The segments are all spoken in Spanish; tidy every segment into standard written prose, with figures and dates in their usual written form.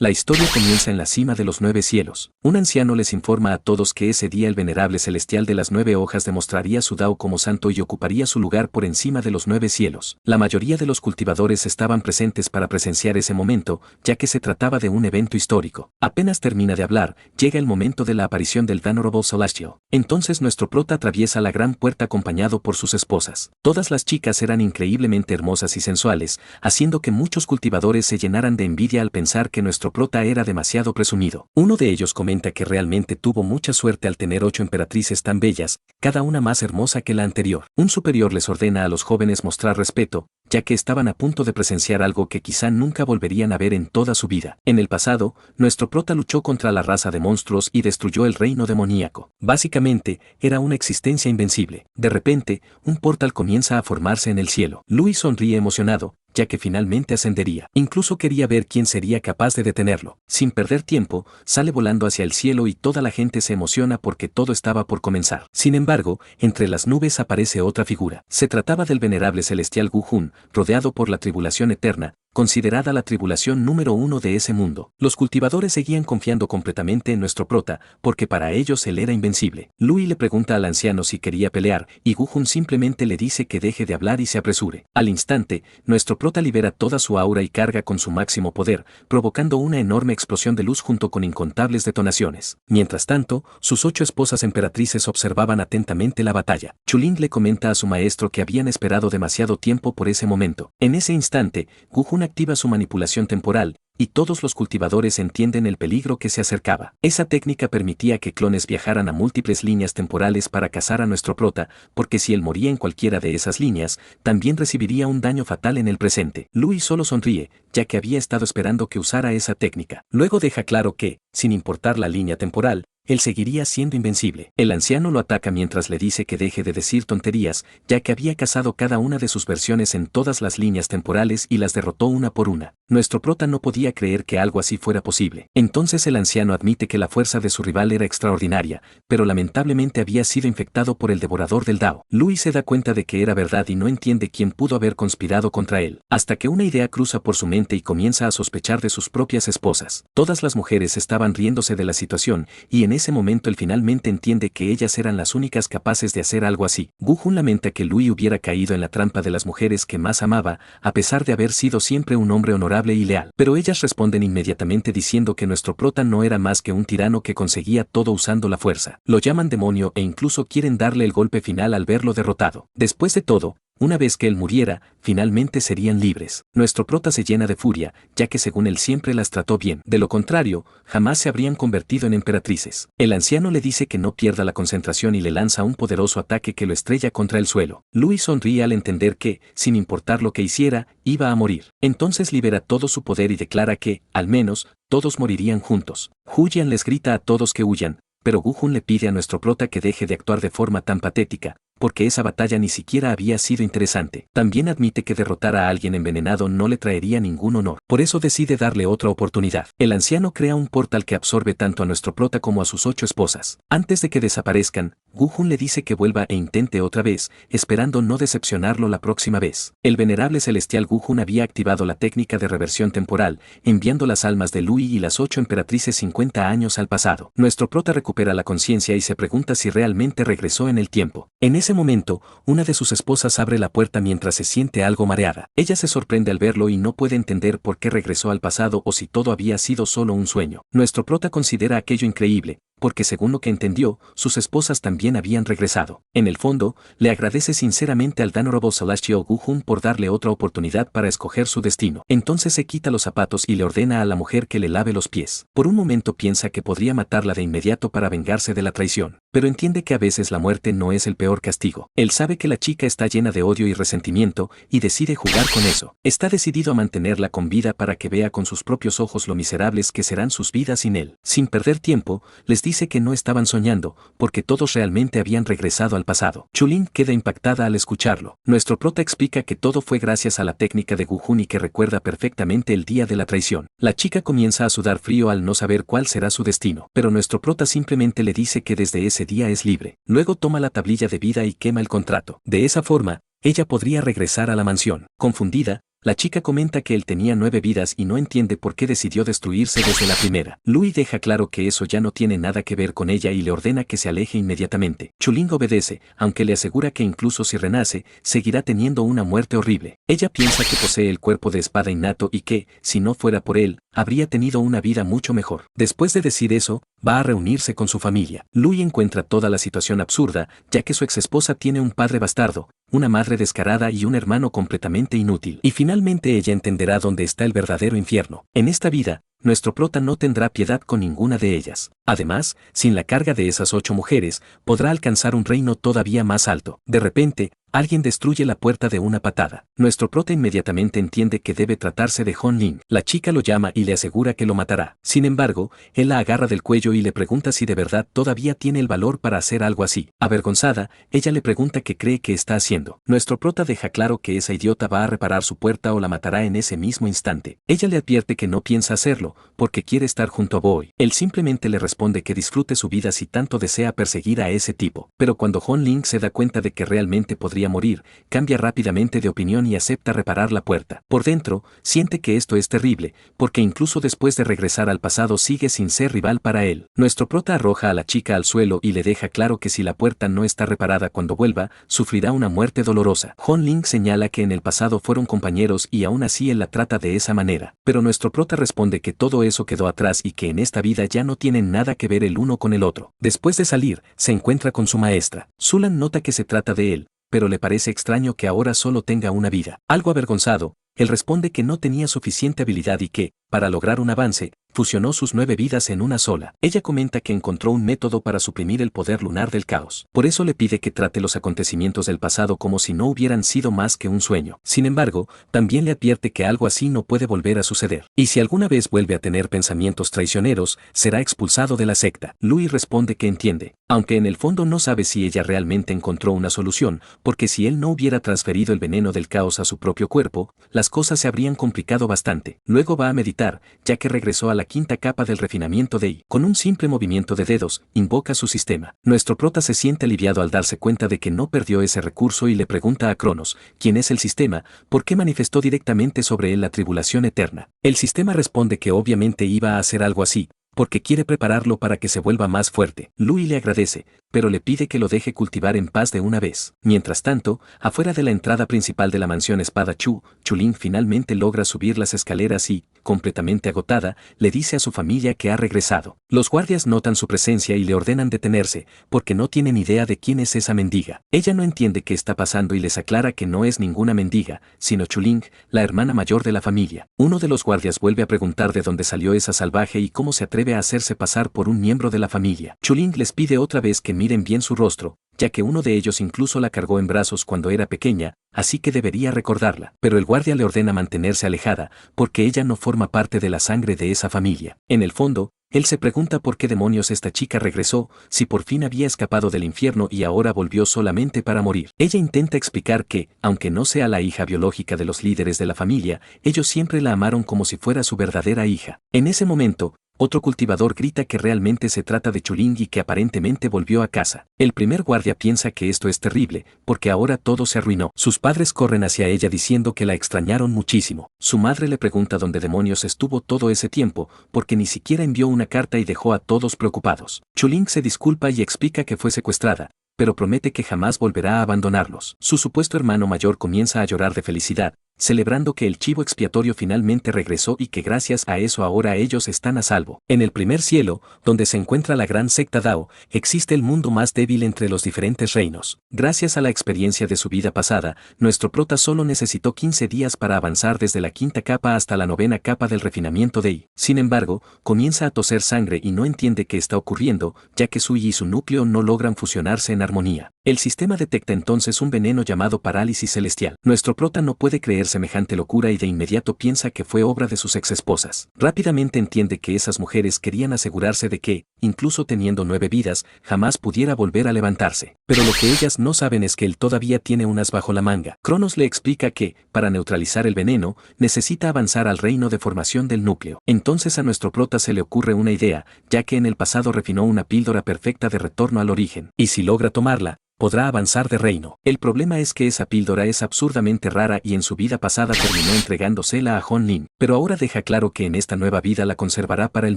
La historia comienza en la cima de los 9 cielos. Un anciano les informa a todos que ese día el venerable celestial de las 9 hojas demostraría su Dao como santo y ocuparía su lugar por encima de los 9 cielos. La mayoría de los cultivadores estaban presentes para presenciar ese momento, ya que se trataba de un evento histórico. Apenas termina de hablar, llega el momento de la aparición del Venerable Celestial. Entonces nuestro prota atraviesa la gran puerta acompañado por sus esposas. Todas las chicas eran increíblemente hermosas y sensuales, haciendo que muchos cultivadores se llenaran de envidia al pensar que nuestro prota era demasiado presumido. Uno de ellos comenta que realmente tuvo mucha suerte al tener 8 emperatrices tan bellas, cada una más hermosa que la anterior. Un superior les ordena a los jóvenes mostrar respeto, ya que estaban a punto de presenciar algo que quizá nunca volverían a ver en toda su vida. En el pasado, nuestro prota luchó contra la raza de monstruos y destruyó el reino demoníaco. Básicamente, era una existencia invencible. De repente, un portal comienza a formarse en el cielo. Louis sonríe emocionado, ya que finalmente ascendería. Incluso quería ver quién sería capaz de detenerlo. Sin perder tiempo, sale volando hacia el cielo y toda la gente se emociona porque todo estaba por comenzar. Sin embargo, entre las nubes aparece otra figura. Se trataba del venerable celestial Gu-Hun, rodeado por la tribulación eterna, considerada la tribulación número 1 de ese mundo. Los cultivadores seguían confiando completamente en nuestro prota, porque para ellos él era invencible. Louis le pregunta al anciano si quería pelear, y Gu-Hun simplemente le dice que deje de hablar y se apresure. Al instante, nuestro prota libera toda su aura y carga con su máximo poder, provocando una enorme explosión de luz junto con incontables detonaciones. Mientras tanto, sus 8 esposas emperatrices observaban atentamente la batalla. Chulin le comenta a su maestro que habían esperado demasiado tiempo por ese momento. En ese instante, Gu-Hun activa su manipulación temporal, y todos los cultivadores entienden el peligro que se acercaba. Esa técnica permitía que clones viajaran a múltiples líneas temporales para cazar a nuestro prota, porque si él moría en cualquiera de esas líneas, también recibiría un daño fatal en el presente. Louis solo sonríe, ya que había estado esperando que usara esa técnica. Luego deja claro que, sin importar la línea temporal, él seguiría siendo invencible. El anciano lo ataca mientras le dice que deje de decir tonterías, ya que había cazado cada una de sus versiones en todas las líneas temporales y las derrotó una por una. Nuestro prota no podía creer que algo así fuera posible. Entonces el anciano admite que la fuerza de su rival era extraordinaria, pero lamentablemente había sido infectado por el devorador del Dao. Louis se da cuenta de que era verdad y no entiende quién pudo haber conspirado contra él, hasta que una idea cruza por su mente y comienza a sospechar de sus propias esposas. Todas las mujeres estaban riéndose de la situación, y en ese momento él finalmente entiende que ellas eran las únicas capaces de hacer algo así. Gu-Hun lamenta que Louis hubiera caído en la trampa de las mujeres que más amaba, a pesar de haber sido siempre un hombre honorable y leal. Pero ellas responden inmediatamente diciendo que nuestro prota no era más que un tirano que conseguía todo usando la fuerza. Lo llaman demonio e incluso quieren darle el golpe final al verlo derrotado. Después de todo, una vez que él muriera, finalmente serían libres. Nuestro prota se llena de furia, ya que según él siempre las trató bien. De lo contrario, jamás se habrían convertido en emperatrices. El anciano le dice que no pierda la concentración y le lanza un poderoso ataque que lo estrella contra el suelo. Louis sonríe al entender que, sin importar lo que hiciera, iba a morir. Entonces libera todo su poder y declara que, al menos, todos morirían juntos. Huyan les grita a todos que huyan, pero Gu-Hun le pide a nuestro prota que deje de actuar de forma tan patética, porque esa batalla ni siquiera había sido interesante. También admite que derrotar a alguien envenenado no le traería ningún honor. Por eso decide darle otra oportunidad. El anciano crea un portal que absorbe tanto a nuestro prota como a sus 8 esposas. Antes de que desaparezcan, Gu-Hun le dice que vuelva e intente otra vez, esperando no decepcionarlo la próxima vez. El venerable celestial Gu-Hun había activado la técnica de reversión temporal, enviando las almas de Louis y las 8 emperatrices 50 años al pasado. Nuestro prota recupera la conciencia y se pregunta si realmente regresó en el tiempo. En ese momento, una de sus esposas abre la puerta mientras se siente algo mareada. Ella se sorprende al verlo y no puede entender por qué regresó al pasado o si todo había sido solo un sueño. Nuestro prota considera aquello increíble, porque según lo que entendió, sus esposas también habían regresado. En el fondo, le agradece sinceramente al Venerable Celestial Gu-Hun por darle otra oportunidad para escoger su destino. Entonces se quita los zapatos y le ordena a la mujer que le lave los pies. Por un momento piensa que podría matarla de inmediato para vengarse de la traición, pero entiende que a veces la muerte no es el peor castigo. Él sabe que la chica está llena de odio y resentimiento, y decide jugar con eso. Está decidido a mantenerla con vida para que vea con sus propios ojos lo miserables que serán sus vidas sin él. Sin perder tiempo, les dice que no estaban soñando, porque todos realmente habían regresado al pasado. Chulin queda impactada al escucharlo. Nuestro prota explica que todo fue gracias a la técnica de Gu-Hun y que recuerda perfectamente el día de la traición. La chica comienza a sudar frío al no saber cuál será su destino, pero nuestro prota simplemente le dice que desde ese día es libre. Luego toma la tablilla de vida y quema el contrato. De esa forma, ella podría regresar a la mansión. Confundida, La chica comenta que él tenía 9 vidas y no entiende por qué decidió destruirse desde la primera. Louis deja claro que eso ya no tiene nada que ver con ella y le ordena que se aleje inmediatamente. Chuling obedece, aunque le asegura que incluso si renace, seguirá teniendo una muerte horrible. Ella piensa que posee el cuerpo de espada innato y que, si no fuera por él, habría tenido una vida mucho mejor. Después de decir eso, va a reunirse con su familia. Louis encuentra toda la situación absurda, ya que su exesposa tiene un padre bastardo, una madre descarada y un hermano completamente inútil. Y finalmente ella entenderá dónde está el verdadero infierno. En esta vida, nuestro prota no tendrá piedad con ninguna de ellas. Además, sin la carga de esas 8 mujeres, podrá alcanzar un reino todavía más alto. De repente, alguien destruye la puerta de una patada. Nuestro prota inmediatamente entiende que debe tratarse de Hong Ling. La chica lo llama y le asegura que lo matará. Sin embargo, él la agarra del cuello y le pregunta si de verdad todavía tiene el valor para hacer algo así. Avergonzada, ella le pregunta qué cree que está haciendo. Nuestro prota deja claro que esa idiota va a reparar su puerta o la matará en ese mismo instante. Ella le advierte que no piensa hacerlo, porque quiere estar junto a Boy. Él simplemente le responde que disfrute su vida si tanto desea perseguir a ese tipo. Pero cuando Hong Ling se da cuenta de que realmente podría morir, cambia rápidamente de opinión y acepta reparar la puerta. Por dentro, siente que esto es terrible, porque incluso después de regresar al pasado sigue sin ser rival para él. Nuestro prota arroja a la chica al suelo y le deja claro que si la puerta no está reparada cuando vuelva, sufrirá una muerte dolorosa. Hong Ling señala que en el pasado fueron compañeros y aún así él la trata de esa manera. Pero nuestro prota responde que todo eso quedó atrás y que en esta vida ya no tienen nada que ver el uno con el otro. Después de salir, se encuentra con su maestra. Sulan nota que se trata de él, pero le parece extraño que ahora solo tenga una vida. Algo avergonzado, él responde que no tenía suficiente habilidad y que, para lograr un avance, fusionó sus 9 vidas en una sola. Ella comenta que encontró un método para suprimir el poder lunar del caos. Por eso le pide que trate los acontecimientos del pasado como si no hubieran sido más que un sueño. Sin embargo, también le advierte que algo así no puede volver a suceder. Y si alguna vez vuelve a tener pensamientos traicioneros, será expulsado de la secta. Louis responde que entiende, aunque en el fondo no sabe si ella realmente encontró una solución, porque si él no hubiera transferido el veneno del caos a su propio cuerpo, las cosas se habrían complicado bastante. Luego va a meditar, ya que regresó a la 5ª capa del refinamiento de I. Con un simple movimiento de dedos, invoca su sistema. Nuestro prota se siente aliviado al darse cuenta de que no perdió ese recurso y le pregunta a Cronos, ¿quién es el sistema? ¿Por qué manifestó directamente sobre él la tribulación eterna? El sistema responde que obviamente iba a hacer algo así, porque quiere prepararlo para que se vuelva más fuerte. Louis le agradece, pero le pide que lo deje cultivar en paz de una vez. Mientras tanto, afuera de la entrada principal de la mansión Espada Chu, Chuling finalmente logra subir las escaleras y, completamente agotada, le dice a su familia que ha regresado. Los guardias notan su presencia y le ordenan detenerse, porque no tienen idea de quién es esa mendiga. Ella no entiende qué está pasando y les aclara que no es ninguna mendiga, sino Chuling, la hermana mayor de la familia. Uno de los guardias vuelve a preguntar de dónde salió esa salvaje y cómo se atreve a hacerse pasar por un miembro de la familia. Chuling les pide otra vez que miren bien su rostro, ya que uno de ellos incluso la cargó en brazos cuando era pequeña, así que debería recordarla. Pero el guardia le ordena mantenerse alejada, porque ella no forma parte de la sangre de esa familia. En el fondo, él se pregunta por qué demonios esta chica regresó, si por fin había escapado del infierno y ahora volvió solamente para morir. Ella intenta explicar que, aunque no sea la hija biológica de los líderes de la familia, ellos siempre la amaron como si fuera su verdadera hija. En ese momento, otro cultivador grita que realmente se trata de Chuling y que aparentemente volvió a casa. El primer guardia piensa que esto es terrible, porque ahora todo se arruinó. Sus padres corren hacia ella diciendo que la extrañaron muchísimo. Su madre le pregunta dónde demonios estuvo todo ese tiempo, porque ni siquiera envió una carta y dejó a todos preocupados. Chuling se disculpa y explica que fue secuestrada, pero promete que jamás volverá a abandonarlos. Su supuesto hermano mayor comienza a llorar de felicidad, celebrando que el chivo expiatorio finalmente regresó y que gracias a eso ahora ellos están a salvo. En el primer cielo, donde se encuentra la gran secta Dao, existe el mundo más débil entre los diferentes reinos. Gracias a la experiencia de su vida pasada, nuestro prota solo necesitó 15 días para avanzar desde la 5ª capa hasta la 9ª capa del refinamiento de I. Sin embargo, comienza a toser sangre y no entiende qué está ocurriendo, ya que su I y su núcleo no logran fusionarse en armonía. El sistema detecta entonces un veneno llamado parálisis celestial. Nuestro prota no puede creer semejante locura y de inmediato piensa que fue obra de sus exesposas. Rápidamente entiende que esas mujeres querían asegurarse de que, incluso teniendo 9 vidas, jamás pudiera volver a levantarse. Pero lo que ellas no saben es que él todavía tiene unas bajo la manga. Cronos le explica que, para neutralizar el veneno, necesita avanzar al reino de formación del núcleo. Entonces a nuestro prota se le ocurre una idea, ya que en el pasado refinó una píldora perfecta de retorno al origen, y si logra tomarla, podrá avanzar de reino. El problema es que esa píldora es absurdamente rara y en su vida pasada terminó entregándosela a Hon Ling, pero ahora deja claro que en esta nueva vida la conservará para él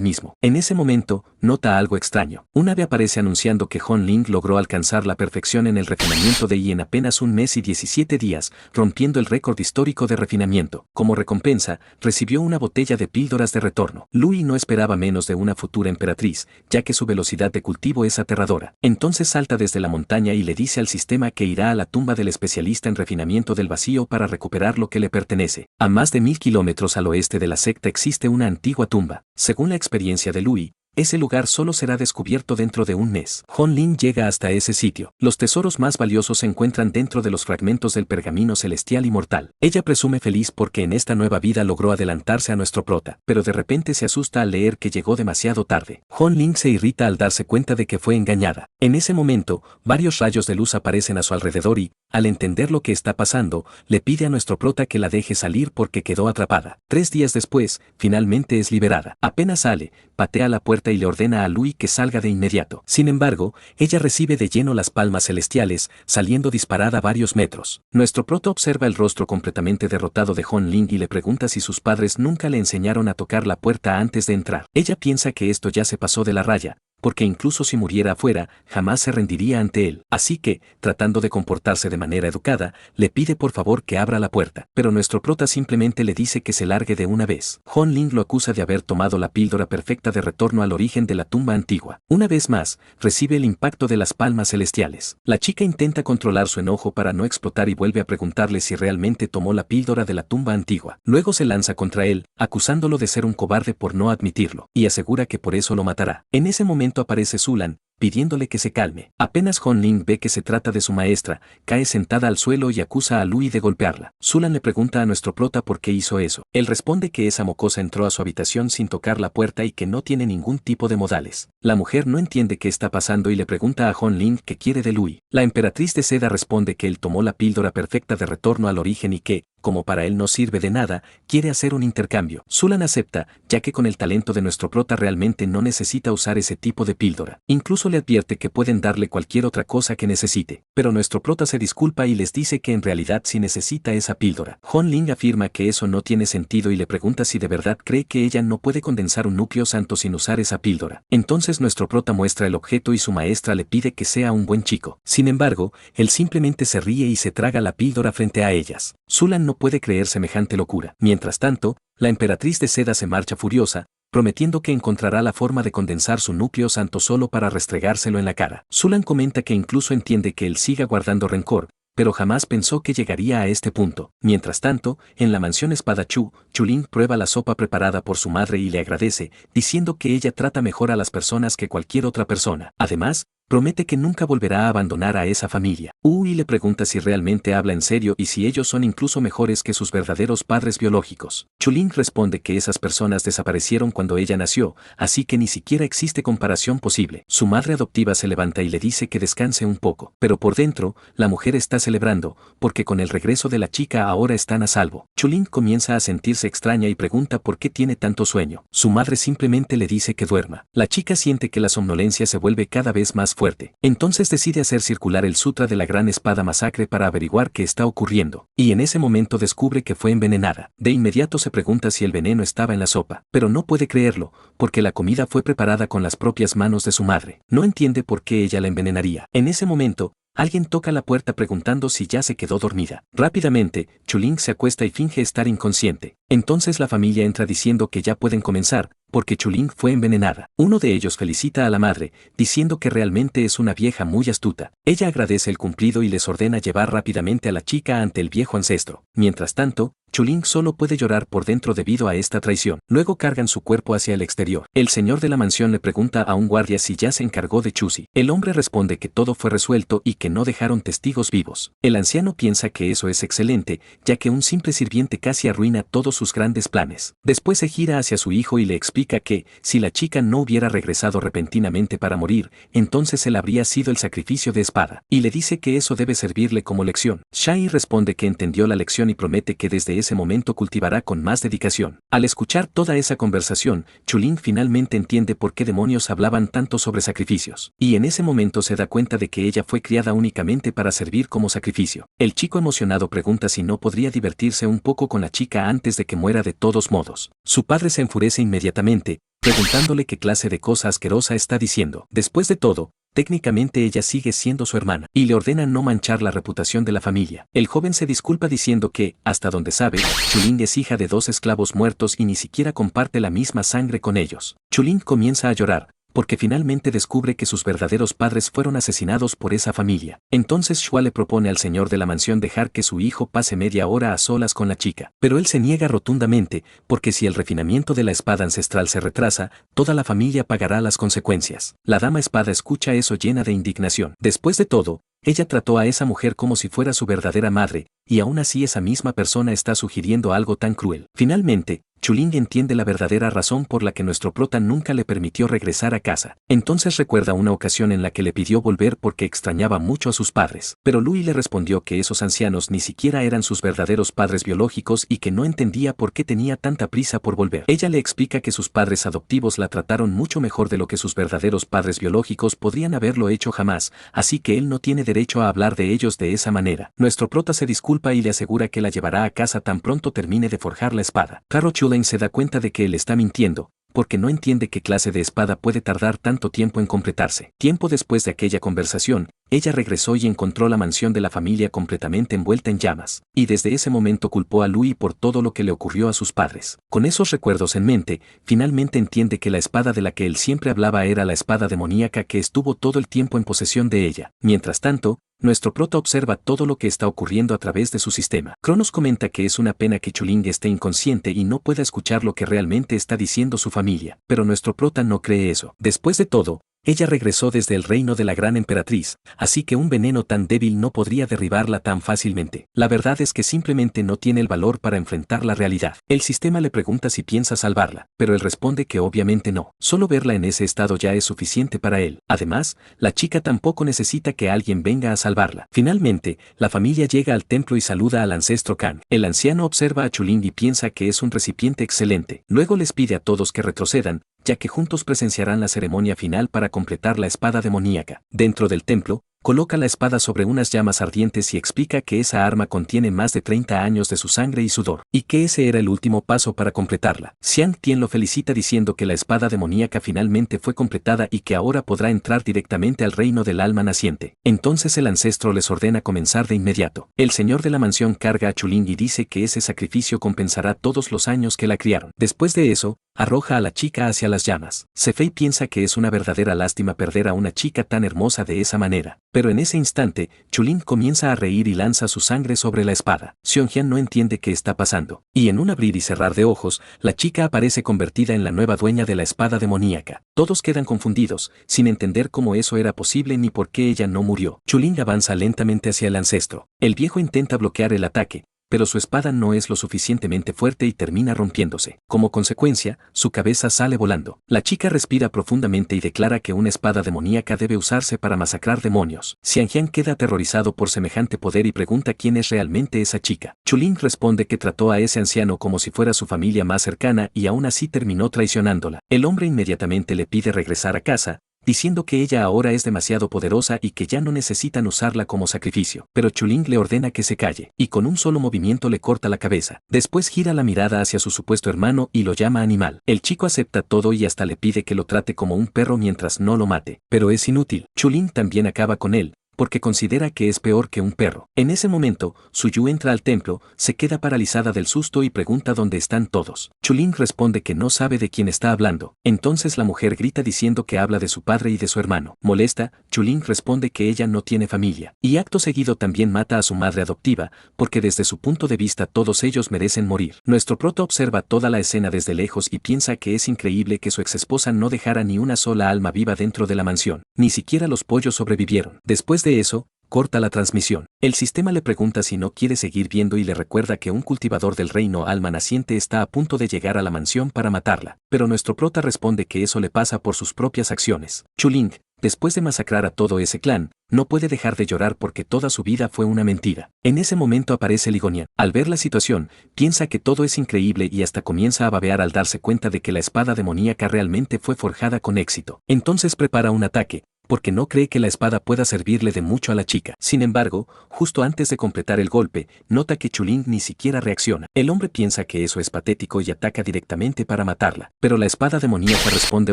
mismo. En ese momento, nota algo extraño. Un ave aparece anunciando que Hon Ling logró alcanzar la perfección en el refinamiento de Yi en apenas un mes y 17 días, rompiendo el récord histórico de refinamiento. Como recompensa, recibió una botella de píldoras de retorno. Lui no esperaba menos de una futura emperatriz, ya que su velocidad de cultivo es aterradora. Entonces salta desde la montaña y le dice al sistema que irá a la tumba del especialista en refinamiento del vacío para recuperar lo que le pertenece. A más de 1000 kilómetros al oeste de la secta existe una antigua tumba. Según la experiencia de Lui, ese lugar solo será descubierto dentro de un mes. Hon Ling llega hasta ese sitio. Los tesoros más valiosos se encuentran dentro de los fragmentos del pergamino celestial y mortal. Ella presume feliz porque en esta nueva vida logró adelantarse a nuestro prota, pero de repente se asusta al leer que llegó demasiado tarde. Hon Ling se irrita al darse cuenta de que fue engañada. En ese momento, varios rayos de luz aparecen a su alrededor y, al entender lo que está pasando, le pide a nuestro prota que la deje salir porque quedó atrapada. 3 días después, finalmente es liberada. Apenas sale, patea la puerta y le ordena a Lui que salga de inmediato. Sin embargo, ella recibe de lleno las palmas celestiales, saliendo disparada varios metros. Nuestro prota observa el rostro completamente derrotado de Hon Ling y le pregunta si sus padres nunca le enseñaron a tocar la puerta antes de entrar. Ella piensa que esto ya se pasó de la raya, porque incluso si muriera afuera, jamás se rendiría ante él. Así que, tratando de comportarse de manera educada, le pide por favor que abra la puerta. Pero nuestro prota simplemente le dice que se largue de una vez. Hon Ling lo acusa de haber tomado la píldora perfecta de retorno al origen de la tumba antigua. Una vez más, recibe el impacto de las palmas celestiales. La chica intenta controlar su enojo para no explotar y vuelve a preguntarle si realmente tomó la píldora de la tumba antigua. Luego se lanza contra él, acusándolo de ser un cobarde por no admitirlo, y asegura que por eso lo matará. En ese momento aparece Sulan, pidiéndole que se calme. Apenas Hon Ling ve que se trata de su maestra, cae sentada al suelo y acusa a Lui de golpearla. Sulan le pregunta a nuestro prota por qué hizo eso. Él responde que esa mocosa entró a su habitación sin tocar la puerta y que no tiene ningún tipo de modales. La mujer no entiende qué está pasando y le pregunta a Hon Ling qué quiere de Lui. La emperatriz de seda responde que él tomó la píldora perfecta de retorno al origen y que, como para él no sirve de nada, quiere hacer un intercambio. Sulan acepta, ya que con el talento de nuestro prota realmente no necesita usar ese tipo de píldora. Incluso le advierte que pueden darle cualquier otra cosa que necesite. Pero nuestro prota se disculpa y les dice que en realidad sí necesita esa píldora. Hon Ling afirma que eso no tiene sentido y le pregunta si de verdad cree que ella no puede condensar un núcleo santo sin usar esa píldora. Entonces nuestro prota muestra el objeto y su maestra le pide que sea un buen chico. Sin embargo, él simplemente se ríe y se traga la píldora frente a ellas. Sulan no puede creer semejante locura. Mientras tanto, la emperatriz de seda se marcha furiosa, prometiendo que encontrará la forma de condensar su núcleo santo solo para restregárselo en la cara. Sulan comenta que incluso entiende que él siga guardando rencor, pero jamás pensó que llegaría a este punto. Mientras tanto, en la mansión espadachú, Chuling prueba la sopa preparada por su madre y le agradece, diciendo que ella trata mejor a las personas que cualquier otra persona. Además, promete que nunca volverá a abandonar a esa familia. Ui le pregunta si realmente habla en serio y si ellos son incluso mejores que sus verdaderos padres biológicos. Chuling responde que esas personas desaparecieron cuando ella nació, así que ni siquiera existe comparación posible. Su madre adoptiva se levanta y le dice que descanse un poco, pero por dentro, la mujer está celebrando, porque con el regreso de la chica ahora están a salvo. Chuling comienza a sentirse extraña y pregunta por qué tiene tanto sueño. Su madre simplemente le dice que duerma. La chica siente que la somnolencia se vuelve cada vez más fuerte. Entonces decide hacer circular el sutra de la gran espada masacre para averiguar qué está ocurriendo, y en ese momento descubre que fue envenenada. De inmediato se pregunta si el veneno estaba en la sopa, pero no puede creerlo, porque la comida fue preparada con las propias manos de su madre. No entiende por qué ella la envenenaría. En ese momento, alguien toca la puerta preguntando si ya se quedó dormida. Rápidamente, Chuling se acuesta y finge estar inconsciente. Entonces la familia entra diciendo que ya pueden comenzar, porque Chuling fue envenenada. Uno de ellos felicita a la madre, diciendo que realmente es una vieja muy astuta. Ella agradece el cumplido y les ordena llevar rápidamente a la chica ante el viejo ancestro. Mientras tanto, Chuling solo puede llorar por dentro debido a esta traición. Luego cargan su cuerpo hacia el exterior. El señor de la mansión le pregunta a un guardia si ya se encargó de Chuzi. El hombre responde que todo fue resuelto y que no dejaron testigos vivos. El anciano piensa que eso es excelente, ya que un simple sirviente casi arruina todos sus grandes planes. Después se gira hacia su hijo y le explica que, si la chica no hubiera regresado repentinamente para morir, entonces él habría sido el sacrificio de espada. Y le dice que eso debe servirle como lección. Shai responde que entendió la lección y promete que desde ese momento cultivará con más dedicación. Al escuchar toda esa conversación, Chuling finalmente entiende por qué demonios hablaban tanto sobre sacrificios. Y en ese momento se da cuenta de que ella fue criada únicamente para servir como sacrificio. El chico emocionado pregunta si no podría divertirse un poco con la chica antes de que muera de todos modos. Su padre se enfurece inmediatamente, preguntándole qué clase de cosa asquerosa está diciendo. Después de todo, técnicamente ella sigue siendo su hermana, y le ordena no manchar la reputación de la familia. El joven se disculpa diciendo que, hasta donde sabe, Chuling es hija de 2 esclavos muertos y ni siquiera comparte la misma sangre con ellos. Chuling comienza a llorar, porque finalmente descubre que sus verdaderos padres fueron asesinados por esa familia. Entonces Shua le propone al señor de la mansión dejar que su hijo pase media hora a solas con la chica. Pero él se niega rotundamente, porque si el refinamiento de la espada ancestral se retrasa, toda la familia pagará las consecuencias. La dama espada escucha eso llena de indignación. Después de todo, ella trató a esa mujer como si fuera su verdadera madre, y aún así esa misma persona está sugiriendo algo tan cruel. Finalmente, Chuling entiende la verdadera razón por la que nuestro prota nunca le permitió regresar a casa. Entonces recuerda una ocasión en la que le pidió volver porque extrañaba mucho a sus padres. Pero Louis le respondió que esos ancianos ni siquiera eran sus verdaderos padres biológicos y que no entendía por qué tenía tanta prisa por volver. Ella le explica que sus padres adoptivos la trataron mucho mejor de lo que sus verdaderos padres biológicos podrían haberlo hecho jamás, así que él no tiene derecho a hablar de ellos de esa manera. Nuestro prota se disculpa y le asegura que la llevará a casa tan pronto termine de forjar la espada. Carol Chuling se da cuenta de que él está mintiendo, porque no entiende qué clase de espada puede tardar tanto tiempo en completarse. Tiempo después de aquella conversación, ella regresó y encontró la mansión de la familia completamente envuelta en llamas, y desde ese momento culpó a Louis por todo lo que le ocurrió a sus padres. Con esos recuerdos en mente, finalmente entiende que la espada de la que él siempre hablaba era la espada demoníaca que estuvo todo el tiempo en posesión de ella. Mientras tanto, nuestro prota observa todo lo que está ocurriendo a través de su sistema. Cronos comenta que es una pena que Chuling esté inconsciente y no pueda escuchar lo que realmente está diciendo su familia, pero nuestro prota no cree eso. Después de todo, ella regresó desde el reino de la gran emperatriz, así que un veneno tan débil no podría derribarla tan fácilmente. La verdad es que simplemente no tiene el valor para enfrentar la realidad. El sistema le pregunta si piensa salvarla, pero él responde que obviamente no. Solo verla en ese estado ya es suficiente para él. Además, la chica tampoco necesita que alguien venga a salvarla. Finalmente, la familia llega al templo y saluda al ancestro Khan. El anciano observa a Chuling y piensa que es un recipiente excelente. Luego les pide a todos que retrocedan, ya que juntos presenciarán la ceremonia final para completar la espada demoníaca. Dentro del templo, coloca la espada sobre unas llamas ardientes y explica que esa arma contiene más de 30 años de su sangre y sudor, y que ese era el último paso para completarla. Xiang Tian lo felicita diciendo que la espada demoníaca finalmente fue completada y que ahora podrá entrar directamente al reino del alma naciente. Entonces el ancestro les ordena comenzar de inmediato. El señor de la mansión carga a Chuling y dice que ese sacrificio compensará todos los años que la criaron. Después de eso, arroja a la chica hacia las llamas. Sefei piensa que es una verdadera lástima perder a una chica tan hermosa de esa manera. Pero en ese instante, Chuling comienza a reír y lanza su sangre sobre la espada. Xiongjian no entiende qué está pasando. Y en un abrir y cerrar de ojos, la chica aparece convertida en la nueva dueña de la espada demoníaca. Todos quedan confundidos, sin entender cómo eso era posible ni por qué ella no murió. Chuling avanza lentamente hacia el ancestro. El viejo intenta bloquear el ataque, pero su espada no es lo suficientemente fuerte y termina rompiéndose. Como consecuencia, su cabeza sale volando. La chica respira profundamente y declara que una espada demoníaca debe usarse para masacrar demonios. Xiangjian queda aterrorizado por semejante poder y pregunta quién es realmente esa chica. Chuling responde que trató a ese anciano como si fuera su familia más cercana y aún así terminó traicionándola. El hombre inmediatamente le pide regresar a casa, diciendo que ella ahora es demasiado poderosa y que ya no necesitan usarla como sacrificio. Pero Chuling le ordena que se calle, y con un solo movimiento le corta la cabeza. Después gira la mirada hacia su supuesto hermano y lo llama animal. El chico acepta todo y hasta le pide que lo trate como un perro mientras no lo mate. Pero es inútil. Chuling también acaba con él, porque considera que es peor que un perro. En ese momento, Suyu entra al templo, se queda paralizada del susto y pregunta dónde están todos. Chuling responde que no sabe de quién está hablando. Entonces la mujer grita diciendo que habla de su padre y de su hermano. Molesta, Chuling responde que ella no tiene familia. Y acto seguido también mata a su madre adoptiva, porque desde su punto de vista todos ellos merecen morir. Nuestro prota observa toda la escena desde lejos y piensa que es increíble que su exesposa no dejara ni una sola alma viva dentro de la mansión. Ni siquiera los pollos sobrevivieron. Después de eso, corta la transmisión. El sistema le pregunta si no quiere seguir viendo y le recuerda que un cultivador del reino alma naciente está a punto de llegar a la mansión para matarla. Pero nuestro prota responde que eso le pasa por sus propias acciones. Chuling, después de masacrar a todo ese clan, no puede dejar de llorar porque toda su vida fue una mentira. En ese momento aparece Ligonian. Al ver la situación, piensa que todo es increíble y hasta comienza a babear al darse cuenta de que la espada demoníaca realmente fue forjada con éxito. Entonces prepara un ataque, porque no cree que la espada pueda servirle de mucho a la chica. Sin embargo, justo antes de completar el golpe, nota que Chuling ni siquiera reacciona. El hombre piensa que eso es patético y ataca directamente para matarla. Pero la espada demoníaca responde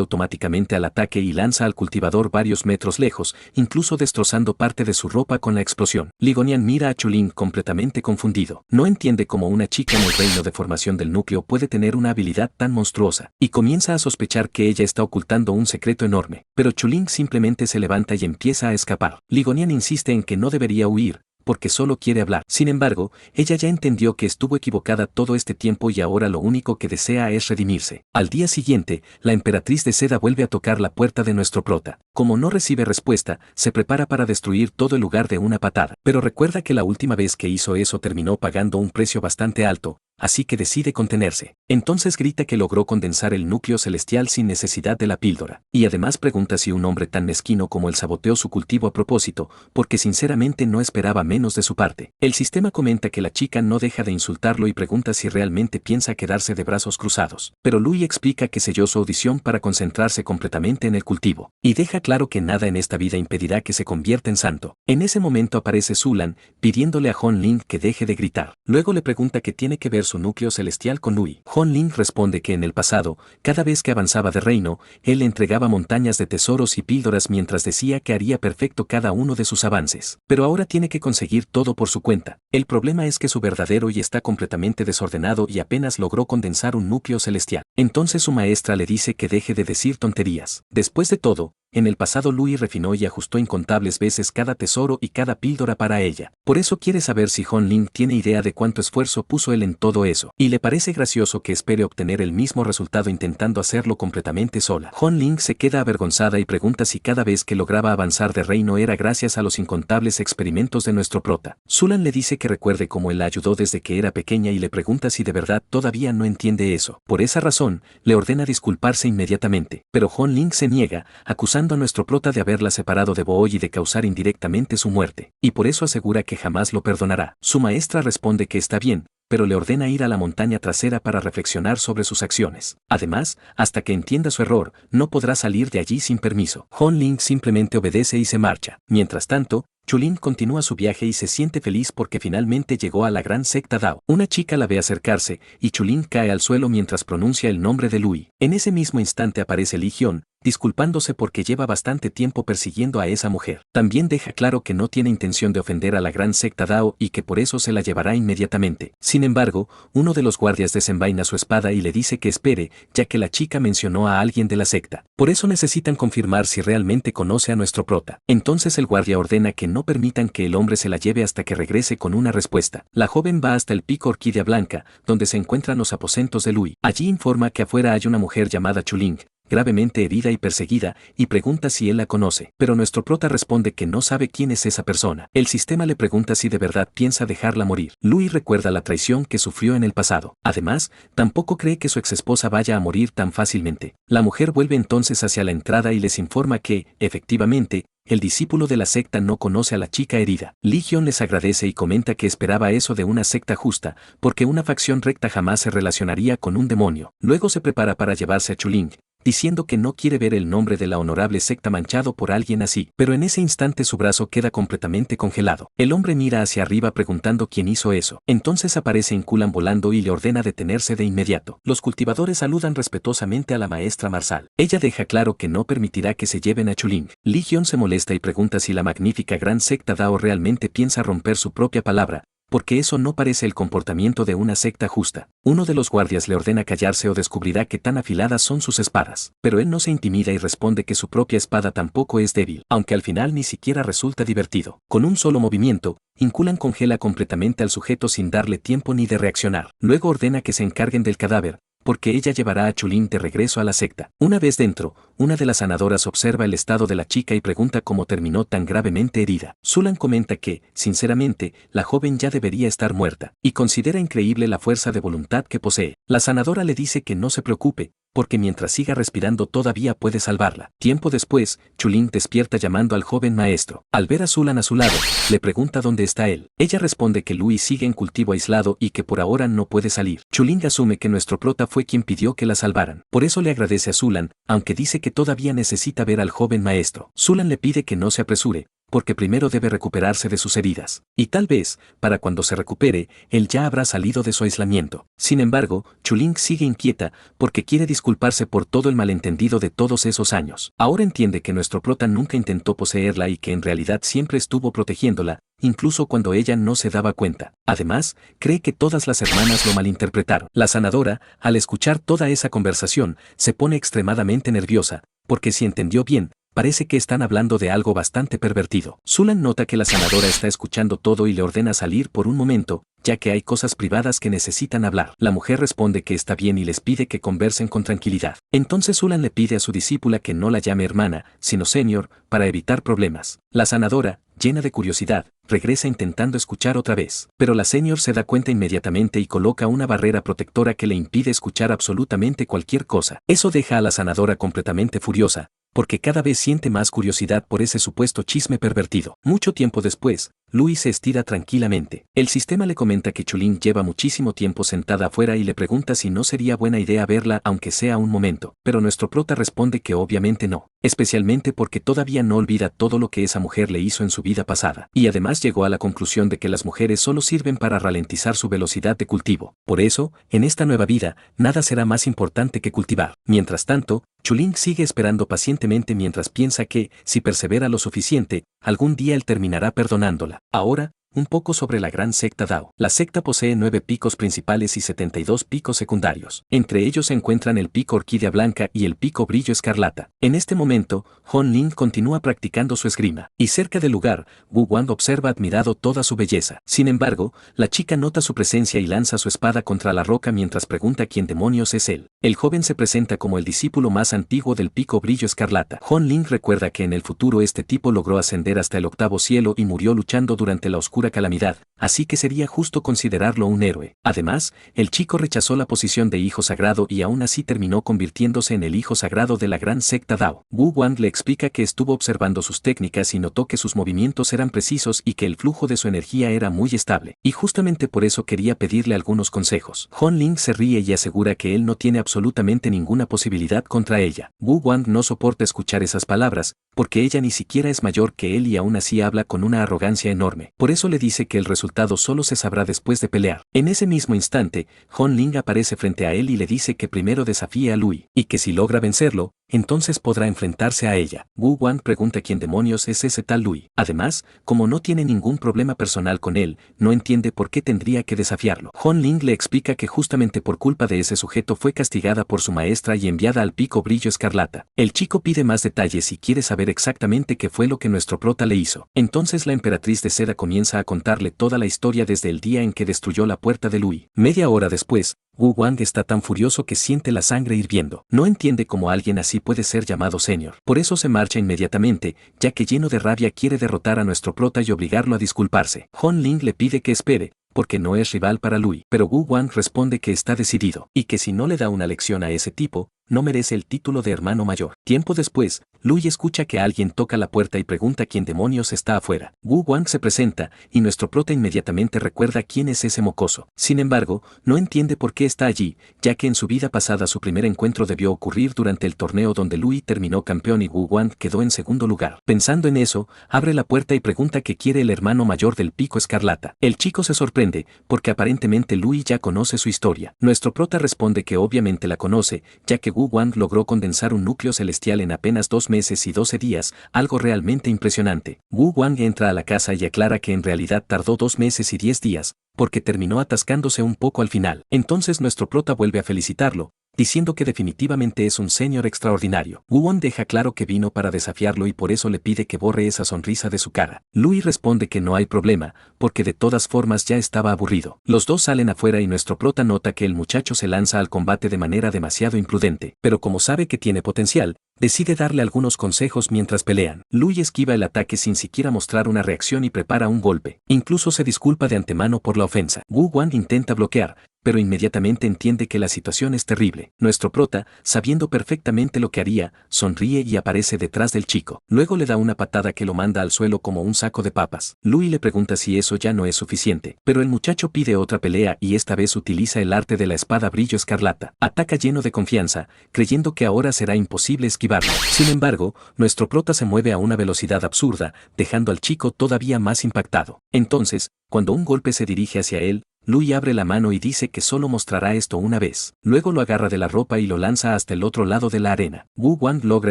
automáticamente al ataque y lanza al cultivador varios metros lejos, incluso destrozando parte de su ropa con la explosión. Ligonian mira a Chuling completamente confundido. No entiende cómo una chica en el reino de formación del núcleo puede tener una habilidad tan monstruosa, y comienza a sospechar que ella está ocultando un secreto enorme. Pero Chuling simplemente se levanta y empieza a escapar. Ligonian insiste en que no debería huir, porque solo quiere hablar. Sin embargo, ella ya entendió que estuvo equivocada todo este tiempo y ahora lo único que desea es redimirse. Al día siguiente, la emperatriz de seda vuelve a tocar la puerta de nuestro prota. Como no recibe respuesta, se prepara para destruir todo el lugar de una patada. Pero recuerda que la última vez que hizo eso terminó pagando un precio bastante alto, así que decide contenerse. Entonces grita que logró condensar el núcleo celestial sin necesidad de la píldora. Y además pregunta si un hombre tan mezquino como él saboteó su cultivo a propósito, porque sinceramente no esperaba menos de su parte. El sistema comenta que la chica no deja de insultarlo y pregunta si realmente piensa quedarse de brazos cruzados. Pero Lui explica que selló su audición para concentrarse completamente en el cultivo. Y deja claro que nada en esta vida impedirá que se convierta en santo. En ese momento aparece Zulan, pidiéndole a Hon Ling que deje de gritar. Luego le pregunta qué tiene que ver su núcleo celestial con Lui. Hon Ling responde que en el pasado, cada vez que avanzaba de reino, él le entregaba montañas de tesoros y píldoras mientras decía que haría perfecto cada uno de sus avances. Pero ahora tiene que conseguir todo por su cuenta. El problema es que su verdadero y está completamente desordenado y apenas logró condensar un núcleo celestial. Entonces su maestra le dice que deje de decir tonterías. Después de todo, en el pasado Lui refinó y ajustó incontables veces cada tesoro y cada píldora para ella. Por eso quiere saber si Hon Ling tiene idea de cuánto esfuerzo puso él en todo eso. Y le parece gracioso que espere obtener el mismo resultado intentando hacerlo completamente sola. Hon Ling se queda avergonzada y pregunta si cada vez que lograba avanzar de reino era gracias a los incontables experimentos de nuestro prota. Zulan le dice que recuerde cómo él la ayudó desde que era pequeña y le pregunta si de verdad todavía no entiende eso. Por esa razón, le ordena disculparse inmediatamente. Pero Hon Ling se niega, acusando a nuestro prota de haberla separado de Booy y de causar indirectamente su muerte, y por eso asegura que jamás lo perdonará. Su maestra responde que está bien, pero le ordena ir a la montaña trasera para reflexionar sobre sus acciones. Además, hasta que entienda su error, no podrá salir de allí sin permiso. Hon Ling simplemente obedece y se marcha. Mientras tanto, Chuling continúa su viaje y se siente feliz porque finalmente llegó a la gran secta Dao. Una chica la ve acercarse, y Chuling cae al suelo mientras pronuncia el nombre de Lui. En ese mismo instante aparece Li Hyun, disculpándose porque lleva bastante tiempo persiguiendo a esa mujer. También deja claro que no tiene intención de ofender a la gran secta Dao y que por eso se la llevará inmediatamente. Sin embargo, uno de los guardias desenvaina su espada y le dice que espere, ya que la chica mencionó a alguien de la secta. Por eso necesitan confirmar si realmente conoce a nuestro prota. Entonces el guardia ordena que no permitan que el hombre se la lleve hasta que regrese con una respuesta. La joven va hasta el pico Orquídea Blanca, donde se encuentran los aposentos de Lui. Allí informa que afuera hay una mujer llamada Chuling, gravemente herida y perseguida, y pregunta si él la conoce. Pero nuestro prota responde que no sabe quién es esa persona. El sistema le pregunta si de verdad piensa dejarla morir. Lui recuerda la traición que sufrió en el pasado. Además, tampoco cree que su exesposa vaya a morir tan fácilmente. La mujer vuelve entonces hacia la entrada y les informa que, efectivamente, el discípulo de la secta no conoce a la chica herida. Li Hyun les agradece y comenta que esperaba eso de una secta justa, porque una facción recta jamás se relacionaría con un demonio. Luego se prepara para llevarse a Chuling, diciendo que no quiere ver el nombre de la honorable secta manchado por alguien así. Pero en ese instante su brazo queda completamente congelado. El hombre mira hacia arriba preguntando quién hizo eso. Entonces aparece Inculan volando y le ordena detenerse de inmediato. Los cultivadores saludan respetuosamente a la maestra Marsal. Ella deja claro que no permitirá que se lleven a Chuling. Li Hyun se molesta y pregunta si la magnífica gran secta Dao realmente piensa romper su propia palabra, porque eso no parece el comportamiento de una secta justa. Uno de los guardias le ordena callarse o descubrirá que tan afiladas son sus espadas. Pero él no se intimida y responde que su propia espada tampoco es débil, aunque al final ni siquiera resulta divertido. Con un solo movimiento, Inculan congela completamente al sujeto sin darle tiempo ni de reaccionar. Luego ordena que se encarguen del cadáver, porque ella llevará a Chuling de regreso a la secta. Una vez dentro, una de las sanadoras observa el estado de la chica y pregunta cómo terminó tan gravemente herida. Sulan comenta que, sinceramente, la joven ya debería estar muerta, y considera increíble la fuerza de voluntad que posee. La sanadora le dice que no se preocupe, porque mientras siga respirando todavía puede salvarla. Tiempo después, Chuling despierta llamando al joven maestro. Al ver a Sulan a su lado, le pregunta dónde está él. Ella responde que Louis sigue en cultivo aislado y que por ahora no puede salir. Chuling asume que nuestro prota fue quien pidió que la salvaran. Por eso le agradece a Sulan, aunque dice que todavía necesita ver al joven maestro. Sulan le pide que no se apresure, porque primero debe recuperarse de sus heridas. Y tal vez, para cuando se recupere, él ya habrá salido de su aislamiento. Sin embargo, Chuling sigue inquieta, porque quiere disculparse por todo el malentendido de todos esos años. Ahora entiende que nuestro prota nunca intentó poseerla y que en realidad siempre estuvo protegiéndola, incluso cuando ella no se daba cuenta. Además, cree que todas las hermanas lo malinterpretaron. La sanadora, al escuchar toda esa conversación, se pone extremadamente nerviosa, porque si entendió bien, parece que están hablando de algo bastante pervertido. Sulan nota que la sanadora está escuchando todo y le ordena salir por un momento, ya que hay cosas privadas que necesitan hablar. La mujer responde que está bien y les pide que conversen con tranquilidad. Entonces Sulan le pide a su discípula que no la llame hermana, sino señor, para evitar problemas. La sanadora, llena de curiosidad, regresa intentando escuchar otra vez. Pero la señor se da cuenta inmediatamente y coloca una barrera protectora que le impide escuchar absolutamente cualquier cosa. Eso deja a la sanadora completamente furiosa, porque cada vez siente más curiosidad por ese supuesto chisme pervertido. Mucho tiempo después, Louis se estira tranquilamente. El sistema le comenta que Chuling lleva muchísimo tiempo sentada afuera y le pregunta si no sería buena idea verla aunque sea un momento. Pero nuestro prota responde que obviamente no, especialmente porque todavía no olvida todo lo que esa mujer le hizo en su vida pasada. Y además llegó a la conclusión de que las mujeres solo sirven para ralentizar su velocidad de cultivo. Por eso, en esta nueva vida, nada será más importante que cultivar. Mientras tanto, Chuling sigue esperando pacientemente mientras piensa que, si persevera lo suficiente, algún día él terminará perdonándola. Ahora, un poco sobre la gran secta Dao. La secta posee 9 picos principales y 72 picos secundarios. Entre ellos se encuentran el pico orquídea blanca y el pico brillo escarlata. En este momento, Hon Ling continúa practicando su esgrima, y cerca del lugar, Wu Wang observa admirado toda su belleza. Sin embargo, la chica nota su presencia y lanza su espada contra la roca mientras pregunta quién demonios es él. El joven se presenta como el discípulo más antiguo del pico brillo escarlata. Hon Ling recuerda que en el futuro este tipo logró ascender hasta el 8º cielo y murió luchando durante la oscura calamidad, así que sería justo considerarlo un héroe. Además, el chico rechazó la posición de hijo sagrado y aún así terminó convirtiéndose en el hijo sagrado de la gran secta Dao. Wu Wang le explica que estuvo observando sus técnicas y notó que sus movimientos eran precisos y que el flujo de su energía era muy estable, y justamente por eso quería pedirle algunos consejos. Hon Ling se ríe y asegura que él no tiene absolutamente ninguna posibilidad contra ella. Wu Wang no soporta escuchar esas palabras, porque ella ni siquiera es mayor que él y aún así habla con una arrogancia enorme. Por eso le dice que el resultado solo se sabrá después de pelear. En ese mismo instante, Hon Ling aparece frente a él y le dice que primero desafíe a Louis, y que si logra vencerlo, entonces podrá enfrentarse a ella. Wu Wang pregunta quién demonios es ese tal Louis. Además, como no tiene ningún problema personal con él, no entiende por qué tendría que desafiarlo. Hon Ling le explica que justamente por culpa de ese sujeto fue castigada por su maestra y enviada al pico brillo escarlata. El chico pide más detalles y quiere saber exactamente qué fue lo que nuestro prota le hizo. Entonces la emperatriz de seda comienza a contarle toda la historia desde el día en que destruyó la puerta de Louis. Media hora después, Wu Wang está tan furioso que siente la sangre hirviendo. No entiende cómo alguien así puede ser llamado señor. Por eso se marcha inmediatamente, ya que lleno de rabia quiere derrotar a nuestro prota y obligarlo a disculparse. Hon Ling le pide que espere, porque no es rival para Louis. Pero Wu Wang responde que está decidido, y que si no le da una lección a ese tipo, no merece el título de hermano mayor. Tiempo después, Lui escucha que alguien toca la puerta y pregunta quién demonios está afuera. Wu Wang se presenta, y nuestro prota inmediatamente recuerda quién es ese mocoso. Sin embargo, no entiende por qué está allí, ya que en su vida pasada su primer encuentro debió ocurrir durante el torneo donde Lui terminó campeón y Wu Wang quedó en segundo lugar. Pensando en eso, abre la puerta y pregunta qué quiere el hermano mayor del Pico Escarlata. El chico se sorprende, porque aparentemente Lui ya conoce su historia. Nuestro prota responde que obviamente la conoce, ya que Wu Wang logró condensar un núcleo celestial en apenas 2 meses y 12 días, algo realmente impresionante. Wu Wang entra a la casa y aclara que en realidad tardó 2 meses y 10 días, porque terminó atascándose un poco al final. Entonces nuestro prota vuelve a felicitarlo, diciendo que definitivamente es un señor extraordinario. Wu Wang deja claro que vino para desafiarlo y por eso le pide que borre esa sonrisa de su cara. Lui responde que no hay problema, porque de todas formas ya estaba aburrido. Los dos salen afuera y nuestro prota nota que el muchacho se lanza al combate de manera demasiado imprudente, pero como sabe que tiene potencial, decide darle algunos consejos mientras pelean. Lui esquiva el ataque sin siquiera mostrar una reacción y prepara un golpe. Incluso se disculpa de antemano por la ofensa. Wu Wang intenta bloquear, pero inmediatamente entiende que la situación es terrible. Nuestro prota, sabiendo perfectamente lo que haría, sonríe y aparece detrás del chico. Luego le da una patada que lo manda al suelo como un saco de papas. Lui le pregunta si eso ya no es suficiente, pero el muchacho pide otra pelea y esta vez utiliza el arte de la espada brillo escarlata. Ataca lleno de confianza, creyendo que ahora será imposible esquivarlo. Sin embargo, nuestro prota se mueve a una velocidad absurda, dejando al chico todavía más impactado. Entonces, cuando un golpe se dirige hacia él, Lui abre la mano y dice que solo mostrará esto una vez. Luego lo agarra de la ropa y lo lanza hasta el otro lado de la arena. Wu Wang logra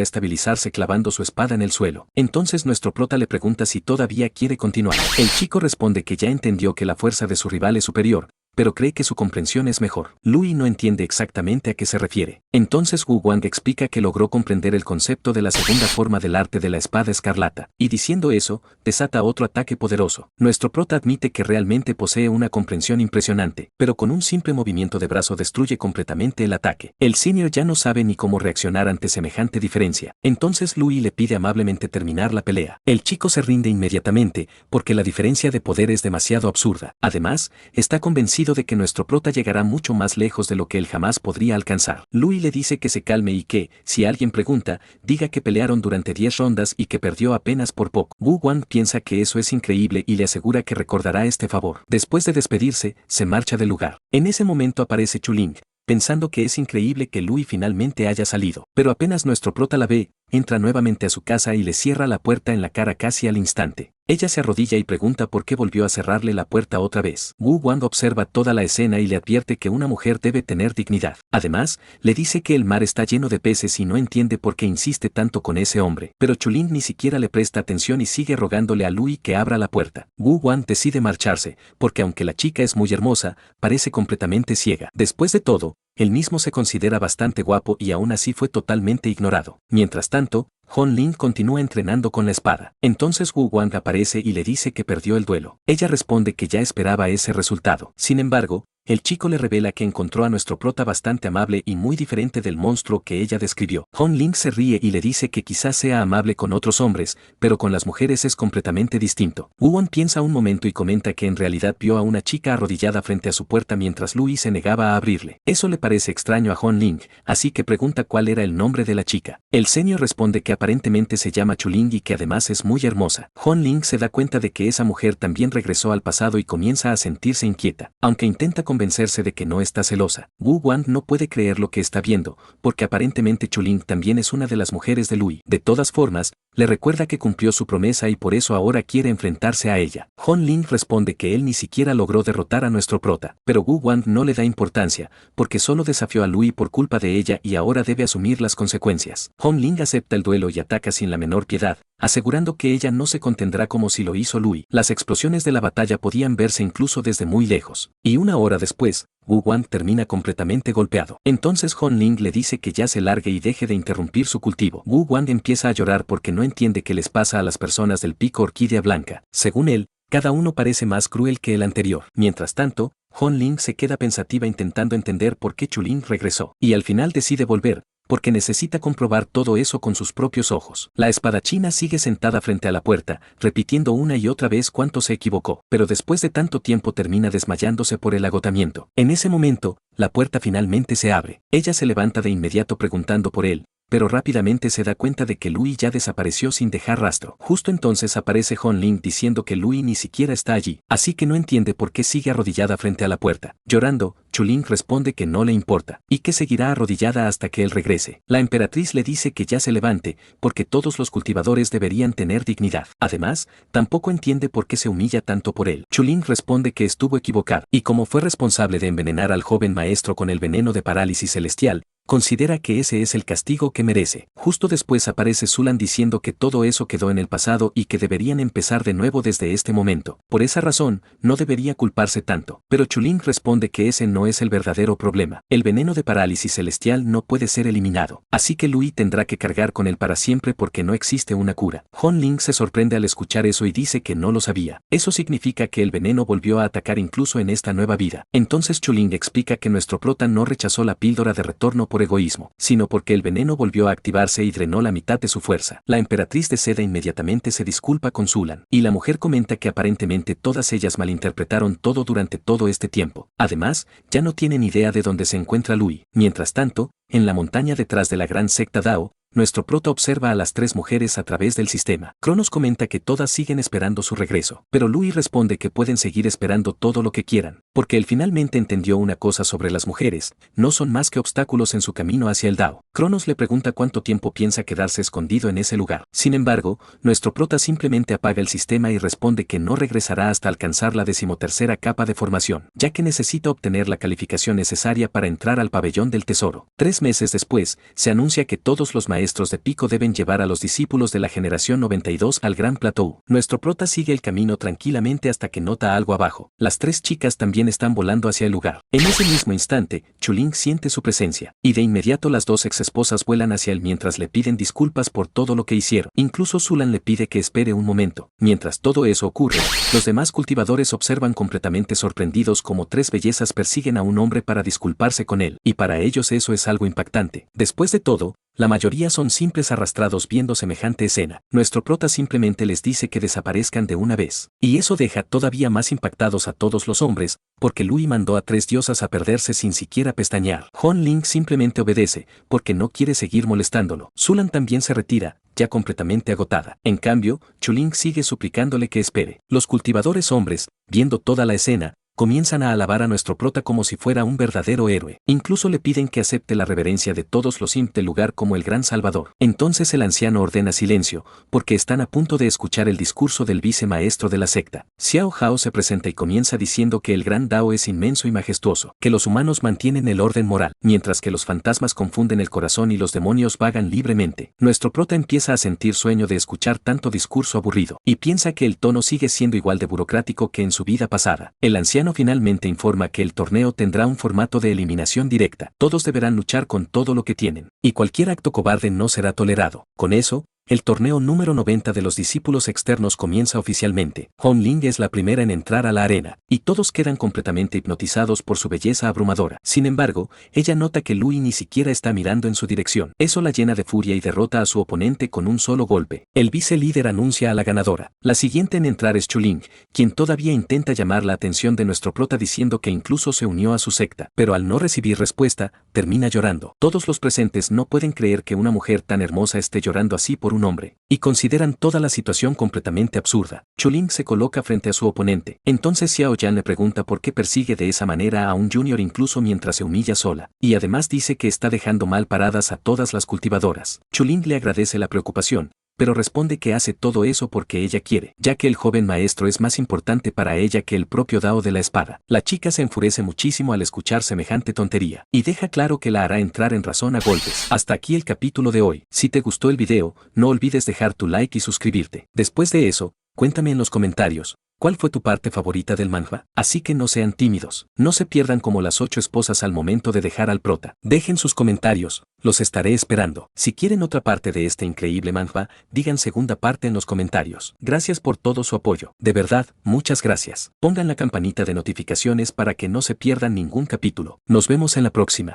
estabilizarse clavando su espada en el suelo. Entonces nuestro prota le pregunta si todavía quiere continuar. El chico responde que ya entendió que la fuerza de su rival es superior, pero cree que su comprensión es mejor. Lui no entiende exactamente a qué se refiere. Entonces Wu Wang explica que logró comprender el concepto de la segunda forma del arte de la espada escarlata, y diciendo eso, desata otro ataque poderoso. Nuestro prota admite que realmente posee una comprensión impresionante, pero con un simple movimiento de brazo destruye completamente el ataque. El senior ya no sabe ni cómo reaccionar ante semejante diferencia. Entonces Lui le pide amablemente terminar la pelea. El chico se rinde inmediatamente, porque la diferencia de poder es demasiado absurda. Además, está convencido de que nuestro prota llegará mucho más lejos de lo que él jamás podría alcanzar. Lui le dice que se calme y que, si alguien pregunta, diga que pelearon durante 10 rondas y que perdió apenas por poco. Wu Wang piensa que eso es increíble y le asegura que recordará este favor. Después de despedirse, se marcha del lugar. En ese momento aparece Chuling, pensando que es increíble que Lui finalmente haya salido. Pero apenas nuestro prota la ve, entra nuevamente a su casa y le cierra la puerta en la cara casi al instante. Ella se arrodilla y pregunta por qué volvió a cerrarle la puerta otra vez. Wu Wang observa toda la escena y le advierte que una mujer debe tener dignidad. Además, le dice que el mar está lleno de peces y no entiende por qué insiste tanto con ese hombre. Pero Chuling ni siquiera le presta atención y sigue rogándole a Lui que abra la puerta. Wu Wang decide marcharse, porque aunque la chica es muy hermosa, parece completamente ciega. Después de todo, él mismo se considera bastante guapo y aún así fue totalmente ignorado. Mientras tanto, Hon Ling continúa entrenando con la espada. Entonces Wu Wang aparece y le dice que perdió el duelo. Ella responde que ya esperaba ese resultado. Sin embargo, el chico le revela que encontró a nuestro prota bastante amable y muy diferente del monstruo que ella describió. Hon Ling se ríe y le dice que quizás sea amable con otros hombres, pero con las mujeres es completamente distinto. Wu Wang piensa un momento y comenta que en realidad vio a una chica arrodillada frente a su puerta mientras Lui se negaba a abrirle. Eso le parece extraño a Hon Ling, así que pregunta cuál era el nombre de la chica. El senior responde que aparentemente se llama Chuling y que además es muy hermosa. Hon Ling se da cuenta de que esa mujer también regresó al pasado y comienza a sentirse inquieta. Aunque intenta convencerse de que no está celosa, Wu Wang no puede creer lo que está viendo, porque aparentemente Chuling también es una de las mujeres de Lui. De todas formas, le recuerda que cumplió su promesa y por eso ahora quiere enfrentarse a ella. Hon Ling responde que él ni siquiera logró derrotar a nuestro prota, pero Wu Wang no le da importancia, porque solo desafió a Lui por culpa de ella y ahora debe asumir las consecuencias. Hon Ling acepta el duelo y ataca sin la menor piedad, asegurando que ella no se contendrá como si lo hizo Lui. Las explosiones de la batalla podían verse incluso desde muy lejos, y una hora después, Wu Wang termina completamente golpeado. Entonces Hon Ling le dice que ya se largue y deje de interrumpir su cultivo. Wu Wang empieza a llorar porque no entiende qué les pasa a las personas del pico orquídea blanca. Según él, cada uno parece más cruel que el anterior. Mientras tanto, Hon Ling se queda pensativa intentando entender por qué Chuling regresó, y al final decide volver, porque necesita comprobar todo eso con sus propios ojos. La espadachina sigue sentada frente a la puerta, repitiendo una y otra vez cuánto se equivocó, pero después de tanto tiempo termina desmayándose por el agotamiento. En ese momento, la puerta finalmente se abre. Ella se levanta de inmediato preguntando por él, pero rápidamente se da cuenta de que Louis ya desapareció sin dejar rastro. Justo entonces aparece Hon Ling diciendo que Louis ni siquiera está allí, así que no entiende por qué sigue arrodillada frente a la puerta. Llorando, Chuling responde que no le importa, y que seguirá arrodillada hasta que él regrese. La emperatriz le dice que ya se levante, porque todos los cultivadores deberían tener dignidad. Además, tampoco entiende por qué se humilla tanto por él. Chuling responde que estuvo equivocado, y como fue responsable de envenenar al joven maestro con el veneno de parálisis celestial, considera que ese es el castigo que merece. Justo después aparece Sulan diciendo que todo eso quedó en el pasado y que deberían empezar de nuevo desde este momento. Por esa razón, no debería culparse tanto. Pero Chuling responde que ese no es el verdadero problema. El veneno de parálisis celestial no puede ser eliminado. Así que Louis tendrá que cargar con él para siempre porque no existe una cura. Hon Ling se sorprende al escuchar eso y dice que no lo sabía. Eso significa que el veneno volvió a atacar incluso en esta nueva vida. Entonces Chuling explica que nuestro prota no rechazó la píldora de retorno por egoísmo, sino porque el veneno volvió a activarse y drenó la mitad de su fuerza. La emperatriz de Seda inmediatamente se disculpa con Sulan, y la mujer comenta que aparentemente todas ellas malinterpretaron todo durante todo este tiempo. Además, ya no tienen idea de dónde se encuentra Louis. Mientras tanto, en la montaña detrás de la gran secta Dao, nuestro prota observa a las tres mujeres a través del sistema. Cronos comenta que todas siguen esperando su regreso, pero Louis responde que pueden seguir esperando todo lo que quieran, porque él finalmente entendió una cosa sobre las mujeres, no son más que obstáculos en su camino hacia el Dao. Cronos le pregunta cuánto tiempo piensa quedarse escondido en ese lugar. Sin embargo, nuestro prota simplemente apaga el sistema y responde que no regresará hasta alcanzar la 13ª capa de formación, ya que necesita obtener la calificación necesaria para entrar al pabellón del tesoro. 3 meses después, se anuncia que todos los maestros de pico deben llevar a los discípulos de la generación 92 al Gran Plateau. Nuestro prota sigue el camino tranquilamente hasta que nota algo abajo. Las tres chicas también están volando hacia el lugar. En ese mismo instante, Chuling siente su presencia, y de inmediato las dos exesposas vuelan hacia él mientras le piden disculpas por todo lo que hicieron. Incluso Sulan le pide que espere un momento. Mientras todo eso ocurre, los demás cultivadores observan completamente sorprendidos como tres bellezas persiguen a un hombre para disculparse con él, y para ellos eso es algo impactante. Después de todo, la mayoría son simples arrastrados viendo semejante escena. Nuestro prota simplemente les dice que desaparezcan de una vez. Y eso deja todavía más impactados a todos los hombres, porque Louis mandó a 3 diosas a perderse sin siquiera pestañear. Hon Ling simplemente obedece, porque no quiere seguir molestándolo. Sulan también se retira, ya completamente agotada. En cambio, Chuling sigue suplicándole que espere. Los cultivadores hombres, viendo toda la escena, comienzan a alabar a nuestro prota como si fuera un verdadero héroe. Incluso le piden que acepte la reverencia de todos los imp del lugar como el gran salvador. Entonces el anciano ordena silencio, porque están a punto de escuchar el discurso del vicemaestro de la secta. Xiao Hao se presenta y comienza diciendo que el gran Dao es inmenso y majestuoso, que los humanos mantienen el orden moral, mientras que los fantasmas confunden el corazón y los demonios vagan libremente. Nuestro prota empieza a sentir sueño de escuchar tanto discurso aburrido, y piensa que el tono sigue siendo igual de burocrático que en su vida pasada. El anciano finalmente informa que el torneo tendrá un formato de eliminación directa. Todos deberán luchar con todo lo que tienen, y cualquier acto cobarde no será tolerado. Con eso, el torneo número 90 de los discípulos externos comienza oficialmente. Hon Ling es la primera en entrar a la arena, y todos quedan completamente hipnotizados por su belleza abrumadora. Sin embargo, ella nota que Louis ni siquiera está mirando en su dirección. Eso la llena de furia y derrota a su oponente con un solo golpe. El vice líder anuncia a la ganadora. La siguiente en entrar es Chuling, quien todavía intenta llamar la atención de nuestro prota diciendo que incluso se unió a su secta, pero al no recibir respuesta, termina llorando. Todos los presentes no pueden creer que una mujer tan hermosa esté llorando así por un hombre, y consideran toda la situación completamente absurda. Chuling se coloca frente a su oponente. Entonces Xiao Yan le pregunta por qué persigue de esa manera a un junior incluso mientras se humilla sola, y además dice que está dejando mal paradas a todas las cultivadoras. Chuling le agradece la preocupación, pero responde que hace todo eso porque ella quiere, ya que el joven maestro es más importante para ella que el propio Dao de la espada. La chica se enfurece muchísimo al escuchar semejante tontería, y deja claro que la hará entrar en razón a golpes. Hasta aquí el capítulo de hoy. Si te gustó el video, no olvides dejar tu like y suscribirte. Después de eso, cuéntame en los comentarios, ¿cuál fue tu parte favorita del manga? Así que no sean tímidos, no se pierdan como las 8 esposas al momento de dejar al prota. Dejen sus comentarios, los estaré esperando. Si quieren otra parte de este increíble manga, digan segunda parte en los comentarios. Gracias por todo su apoyo. De verdad, muchas gracias. Pongan la campanita de notificaciones para que no se pierdan ningún capítulo. Nos vemos en la próxima.